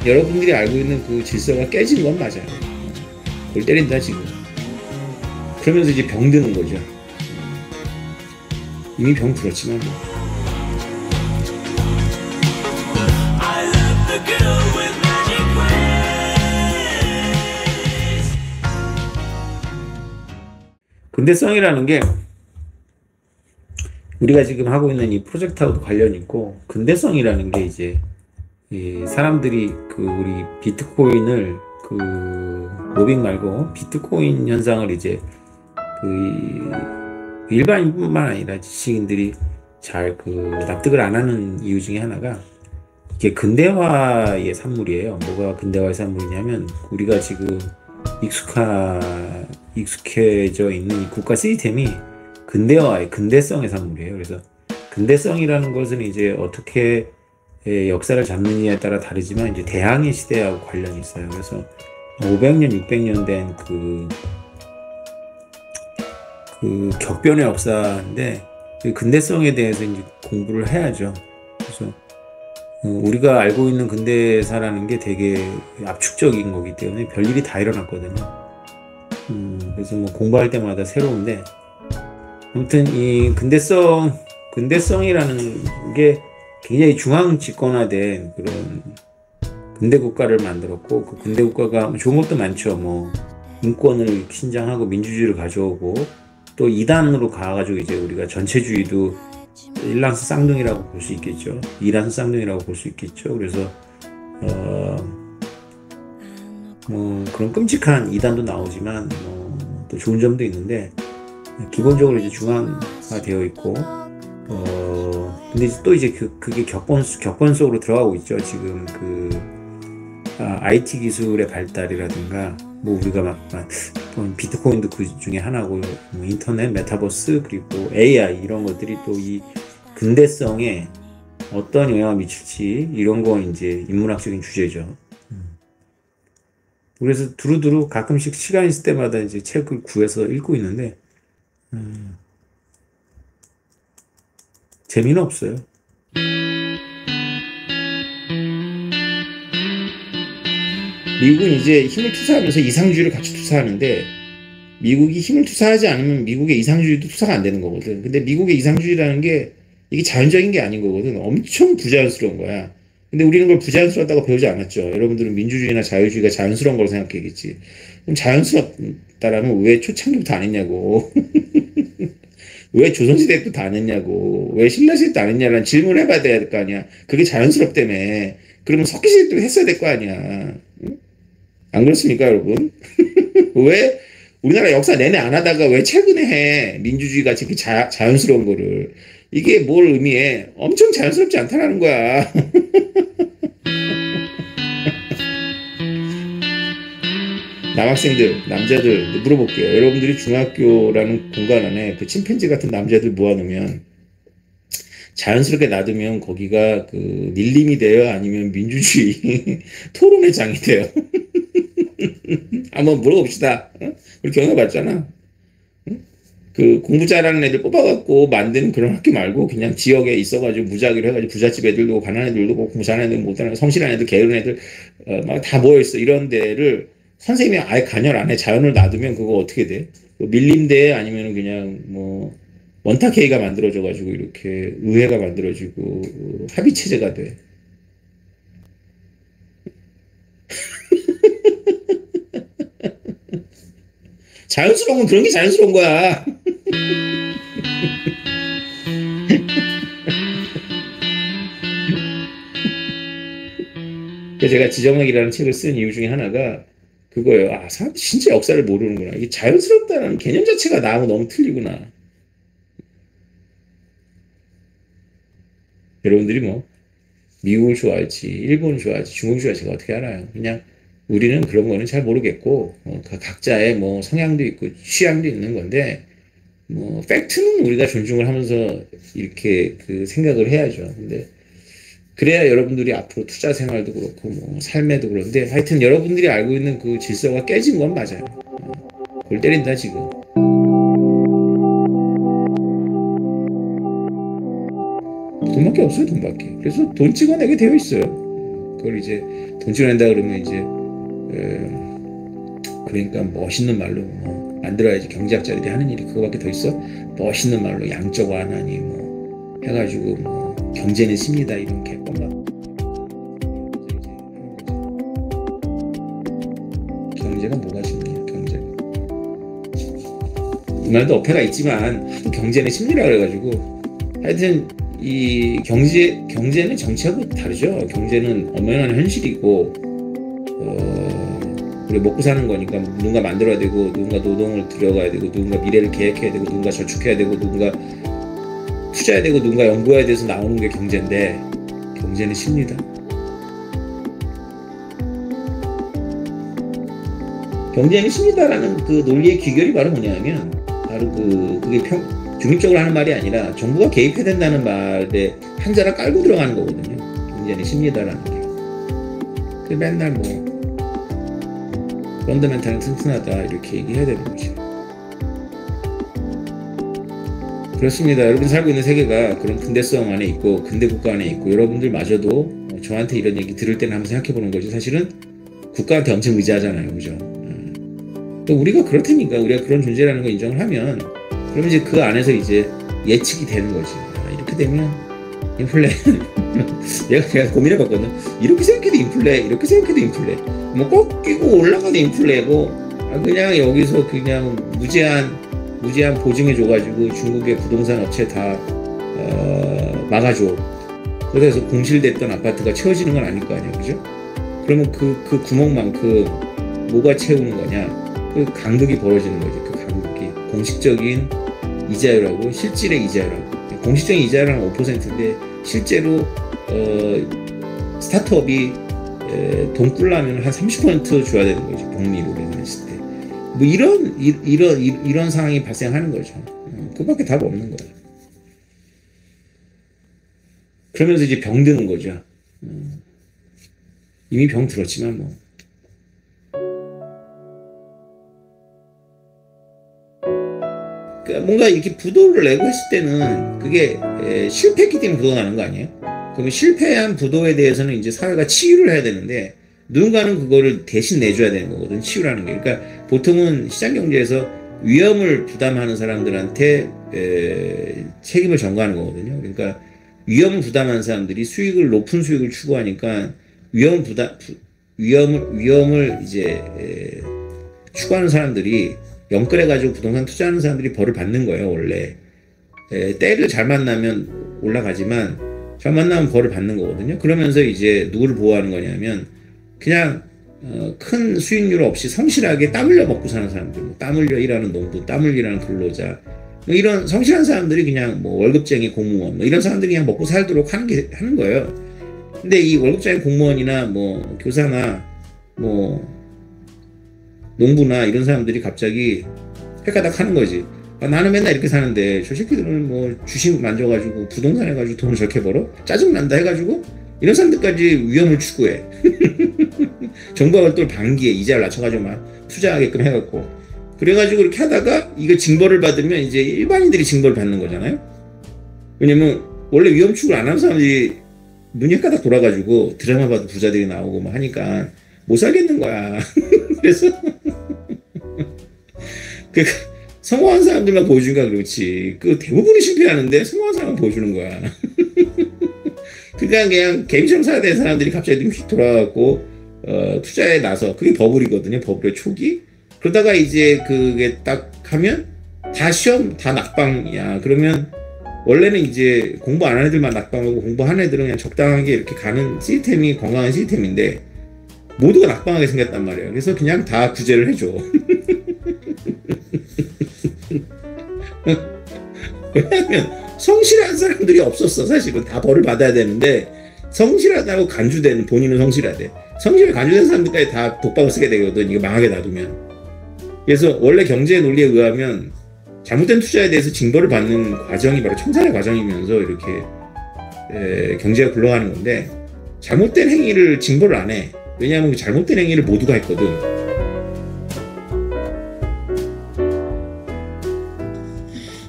여러분들이 알고 있는 그 질서가 깨진 건 맞아요. 골 때린다 지금. 그러면서 이제 병 드는 거죠. 이미 병 들었지만 뭐. 근대성이라는 게 우리가 지금 하고 있는 이 프로젝트하고도 관련이 있고, 근대성이라는 게 이제 이 사람들이 그 우리 비트코인을 그 로빙 말고 비트코인 현상을 이제 그 일반인뿐만 아니라 지식인들이 잘 그 납득을 안 하는 이유 중에 하나가 이게 근대화의 산물이에요. 뭐가 근대화의 산물이냐면 우리가 지금 익숙해져 있는 이 국가 시스템이 근대화의 근대성의 산물이에요. 그래서 근대성이라는 것은 이제 어떻게 역사를 잡느냐에 따라 다르지만 이제 대항해 시대하고 관련이 있어요. 그래서 500년, 600년 된 그 격변의 역사인데 그 근대성에 대해서 이제 공부를 해야죠. 그래서 우리가 알고 있는 근대사라는 게 되게 압축적인 거기 때문에 별일이 다 일어났거든요. 그래서 뭐 공부할 때마다 새로운데, 아무튼 이 근대성이라는 게 굉장히 중앙 집권화된 그런 근대 국가를 만들었고, 그 근대 국가가 좋은 것도 많죠. 뭐 인권을 신장하고 민주주의를 가져오고, 또 2단으로 가가지고 이제 우리가 전체주의도 일란스 쌍둥이라고 볼 수 있겠죠. 이란스 쌍둥이라고 볼 수 있겠죠. 그래서 뭐 그런 끔찍한 2단도 나오지만 또 좋은 점도 있는데, 기본적으로 이제 중앙화 되어 있고, 근데 또 이제 그게 격번 속으로 들어가고 있죠. 지금 IT 기술의 발달이라든가, 뭐 우리가 비트코인도 그 중에 하나고, 뭐 인터넷, 메타버스, 그리고 AI 이런 것들이 또 이 근대성에 어떤 영향을 미칠지, 이런 거 이제 인문학적인 주제죠. 그래서 두루두루 가끔씩 시간 있을 때마다 이제 책을 구해서 읽고 있는데, 재미는 없어요. 미국은 이제 힘을 투사하면서 이상주의를 같이 투사하는데, 미국이 힘을 투사하지 않으면 미국의 이상주의도 투사가 안 되는 거거든. 근데 미국의 이상주의라는 게 이게 자연적인 게 아닌 거거든. 엄청 부자연스러운 거야. 근데 우리는 그걸 부자연스럽다고 배우지 않았죠. 여러분들은 민주주의나 자유주의가 자연스러운 걸 생각했겠지. 그럼 자연스럽다라면 왜 초창기부터 안 했냐고. 왜 조선시대 때도 안 했냐고. 왜 신라시대 때도 안 했냐라는 질문을 해봐야 될 거 아니야. 그게 자연스럽다며. 그러면 석기시대 때도 했어야 될 거 아니야. 안 그렇습니까, 여러분? 왜 우리나라 역사 내내 안 하다가 왜 최근에 해? 민주주의가 이렇게 자연스러운 거를. 이게 뭘 의미해? 엄청 자연스럽지 않다라는 거야. 남학생들, 남자들 물어볼게요. 여러분들이 중학교라는 공간 안에 그 침팬지 같은 남자들 모아놓으면, 자연스럽게 놔두면 거기가 그 밀림이 돼요? 아니면 민주주의 토론의 장이 돼요? 한번 물어봅시다. 우리 경험해봤잖아. 그 공부 잘하는 애들 뽑아갖고 만드는 그런 학교 말고, 그냥 지역에 있어가지고 무작위로 해가지고 부잣집 애들도 가난한 애들도 공부 잘하는 애들 못하는 성실한 애들 게으른 애들 막 다 모여있어. 이런 데를 선생님이 아예 관여를 안 해. 자연을 놔두면 그거 어떻게 돼? 밀림대 아니면 그냥 뭐 원탁회의가 만들어져가지고 이렇게 의회가 만들어지고 합의체제가 돼. 자연스러운 건 그런 게 자연스러운 거야. 제가 지정학이라는 책을 쓴 이유 중에 하나가 그거예요. 아, 사람들이 진짜 역사를 모르는구나. 이게 자연스럽다는 개념 자체가 나하고 너무 틀리구나. 여러분들이 뭐 미국을 좋아할지 일본을 좋아할지 중국을 좋아할지 제가 어떻게 알아요. 그냥 우리는 그런 거는 잘 모르겠고, 각자의 뭐 성향도 있고 취향도 있는 건데, 뭐 팩트는 우리가 존중을 하면서 이렇게 그 생각을 해야죠. 근데 그래야 여러분들이 앞으로 투자 생활도 그렇고 뭐 삶에도 그런데, 하여튼 여러분들이 알고 있는 그 질서가 깨진 건 맞아요. 골 때린다 지금. 돈밖에 없어요, 돈밖에. 그래서 돈 찍어내게 되어 있어요. 그걸 이제 돈 찍어낸다 그러면 이제 그러니까 멋있는 말로 뭐 만들어야지. 경제학자들이 하는 일이 그거밖에 더 있어? 멋있는 말로 양적 완화니 뭐 해가지고 뭐 경제는 쉽니다 이런 개껌. 경제가 뭐가 쉽냐? 경제가 이 말도 어폐가 있지만 경제는 심리라 그래가지고 하여튼 이 경제는 정치하고 다르죠. 경제는 엄연한 현실이고 우리 먹고 사는 거니까 누군가 만들어야 되고 누군가 노동을 들여가야 되고 누군가 미래를 계획해야 되고 누군가 저축해야 되고 누군가 투자해야 되고 누군가 연구해야 돼서 나오는 게 경제인데 경제는 쉽니다. 경제는 쉽니다라는 그 논리의 귀결이 바로 뭐냐면 바로 그게 중립적으로 하는 말이 아니라 정부가 개입해야 된다는 말에 한자를 깔고 들어가는 거거든요. 경제는 쉽니다라는 게. 그 맨날 뭐 펀더멘탈은 튼튼하다 이렇게 얘기해야 되는 거죠. 그렇습니다. 여러분 살고 있는 세계가 그런 근대성 안에 있고 근대 국가 안에 있고 여러분들마저도 저한테 이런 얘기 들을 때는 한번 생각해 보는 거죠. 사실은 국가한테 엄청 의지하잖아요. 그죠? 또 우리가 그렇다니까 우리가 그런 존재라는 걸 인정을 하면 그러면 이제 그 안에서 이제 예측이 되는 거지. 이렇게 되면 인플레 내가 고민해봤거든. 이렇게 생각해도 인플레 이렇게 생각해도 인플레 뭐 꺾이고 올라가도 인플레고 그냥 여기서 그냥 무제한 보증해줘가지고 중국의 부동산 업체 다 막아줘. 그래서 공실됐던 아파트가 채워지는 건 아닐 거 아니야. 그죠? 그러면 그 구멍만큼 뭐가 채우는 거냐. 그 간극이 벌어지는 거죠. 그 간극이 공식적인 이자율하고 실질의 이자율하고 공식적인 이자율은 5%인데 실제로 스타트업이 돈 꿀려면 한 30% 줘야 되는 거죠. 복리로 했을 때 뭐 이런 상황이 발생하는 거죠. 그밖에 답 없는 거예요. 그러면서 이제 병 드는 거죠. 이미 병 들었지만 뭐. 뭔가 이렇게 부도를 내고 했을 때는 그게 실패했기 때문에 부도가 나는 거 아니에요? 그러면 실패한 부도에 대해서는 이제 사회가 치유를 해야 되는데 누군가는 그거를 대신 내줘야 되는 거거든. 치유라는 게. 그러니까 보통은 시장경제에서 위험을 부담하는 사람들한테 책임을 전가하는 거거든요. 그러니까 위험을 부담하는 사람들이 높은 수익을 추구하니까 위험을 이제 추구하는 사람들이 영끌해가지고 부동산 투자하는 사람들이 벌을 받는 거예요. 원래 때를 잘 만나면 올라가지만 잘 만나면 벌을 받는 거거든요. 그러면서 이제 누구를 보호하는 거냐면 그냥 큰 수익률 없이 성실하게 땀 흘려 먹고 사는 사람들, 땀 흘려 일하는 농부, 땀 흘려 일하는 근로자, 뭐 이런 성실한 사람들이 그냥 뭐 월급쟁이 공무원, 뭐 이런 사람들이 그냥 먹고 살도록 하는 거예요. 근데 이 월급쟁이 공무원이나 뭐 교사나 뭐 농부나 이런 사람들이 갑자기 헷가닥 하는 거지. 나는 맨날 이렇게 사는데 저 새끼들은 뭐 주식 만져가지고 부동산 해가지고 돈을 저렇게 벌어? 짜증난다 해가지고 이런 사람들까지 위험을 추구해. 정부가 그걸 또 반기에 이자를 낮춰가지고 막 투자하게끔 해갖고 그래가지고 이렇게 하다가 이거 징벌을 받으면 이제 일반인들이 징벌을 받는 거잖아요. 왜냐면 원래 위험 추구를 안 하는 사람들이 눈이 헷가닥 돌아가지고 드라마 봐도 부자들이 나오고 막 하니까 못 살겠는 거야. 그래서 그 성공한 사람들만 보여주니까 그렇지. 그 대부분이 실패하는데 성공한 사람만 보여주는 거야. 그러니까 그냥 개미처럼 살아야 되는 사람들이 갑자기 휙 돌아가고 투자에 나서 그게 버블이거든요. 버블의 초기. 그러다가 이제 그게 딱 하면 다 시험 다 낙방이야. 그러면 원래는 이제 공부 안 하는 애들만 낙방하고 공부하는 애들은 그냥 적당하게 이렇게 가는 시스템이 건강한 시스템인데 모두가 낙방하게 생겼단 말이에요. 그래서 그냥 다 구제를 해줘. 왜냐하면 성실한 사람들이 없었어. 사실은 다 벌을 받아야 되는데 성실하다고 간주되는 본인은 성실하대. 성실하게 간주된 사람들까지 다 독박을 쓰게 되거든. 이거 망하게 놔두면. 그래서 원래 경제의 논리에 의하면 잘못된 투자에 대해서 징벌을 받는 과정이 바로 청산의 과정이면서 이렇게 경제가 굴러가는 건데 잘못된 행위를 징벌을 안 해. 왜냐하면 그 잘못된 행위를 모두가 했거든.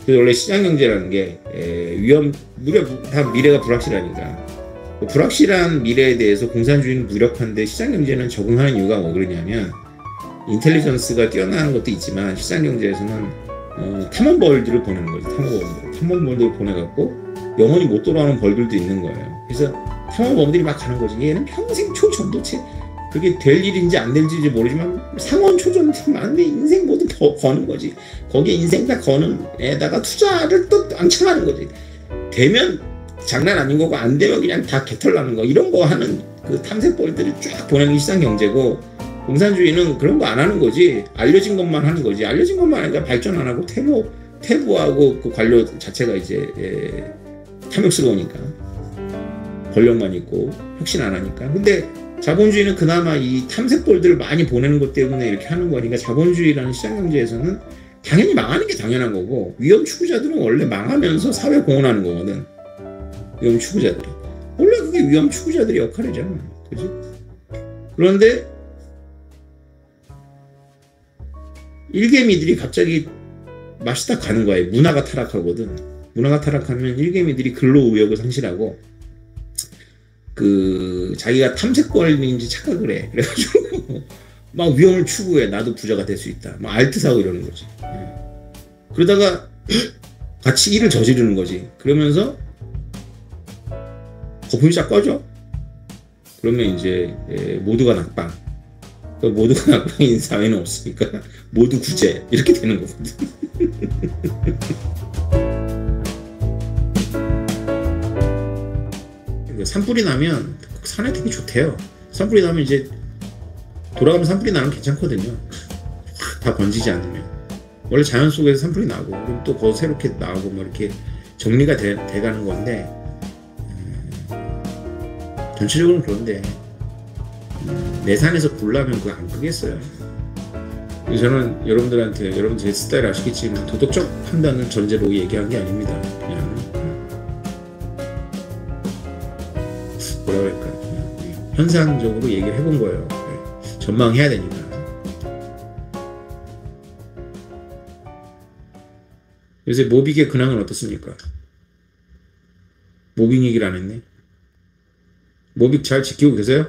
그래서 원래 시장경제라는 게 다 미래가 불확실하니까 불확실한 미래에 대해서 공산주의는 무력한데 시장경제는 적응하는 이유가 뭐 그러냐면, 인텔리전스가 뛰어나는 것도 있지만 시장경제에서는 탐험벌들을 보내는 거죠. 탐험벌들을 보내갖고 영원히 못 돌아오는 벌들도 있는 거예요. 그래서 탐험범들이 막 가는 거지. 얘는 평생 초전도체 그게 될 일인지 안 될지 모르지만 상원 초전만 내 인생 모두 거는 거지. 거기에 인생 다 거는 애다가 투자를 또 앙창하는 거지. 되면 장난 아닌 거고 안 되면 그냥 다 개털 나는 거. 이런 거 하는 그 탐색벌들을 쫙 보내는 게 시장 경제고, 공산주의는 그런 거 안 하는 거지. 알려진 것만 하는 거지. 알려진 것만 하니까 발전 안 하고 퇴보하고 그 관료 자체가 이제 탐욕스러우니까 권력만 있고 혁신 안 하니까. 근데 자본주의는 그나마 이 탐색벌들을 많이 보내는 것 때문에 이렇게 하는 거니까, 자본주의라는 시장경제에서는 당연히 망하는 게 당연한 거고, 위험 추구자들은 원래 망하면서 사회 공헌하는 거거든. 위험 추구자들이 원래 그게 위험 추구자들의 역할이잖아, 그지? 그런데 일개미들이 갑자기 맛이 딱 가는 거야. 문화가 타락하거든. 문화가 타락하면 일개미들이 근로의욕을 상실하고 자기가 탐색벌인지 착각을 해. 그래가지고 막 위험을 추구해. 나도 부자가 될 수 있다. 막 알트 사고 이러는 거지. 그러다가 같이 일을 저지르는 거지. 그러면서 거품이 쫙 꺼져. 그러면 이제 모두가 낙방. 모두가 낙방인 사회는 없으니까 모두 구제 이렇게 되는 거거든. 산불이 나면 산에 되게 좋대요. 산불이 나면 이제 돌아가면 산불이 나면 괜찮거든요. 다 번지지 않으면. 원래 자연 속에서 산불이 나고 그럼 또 거기서 새롭게 나오고 뭐 이렇게 정리가 돼가는 건데, 전체적으로는 그런데 내 산에서 불 나면 그거 안 끄겠어요. 그래서 저는 여러분들한테, 여러분 제 스타일 아시겠지만 도덕적 판단을 전제로 얘기한 게 아닙니다. 그냥 뭐라 그럴까, 그냥 현상적으로 얘기를 해본 거예요. 전망해야 되니까. 요새 모빅의 근황은 어떻습니까? 모빅 얘기를 안 했네. 모빅 잘 지키고 계세요?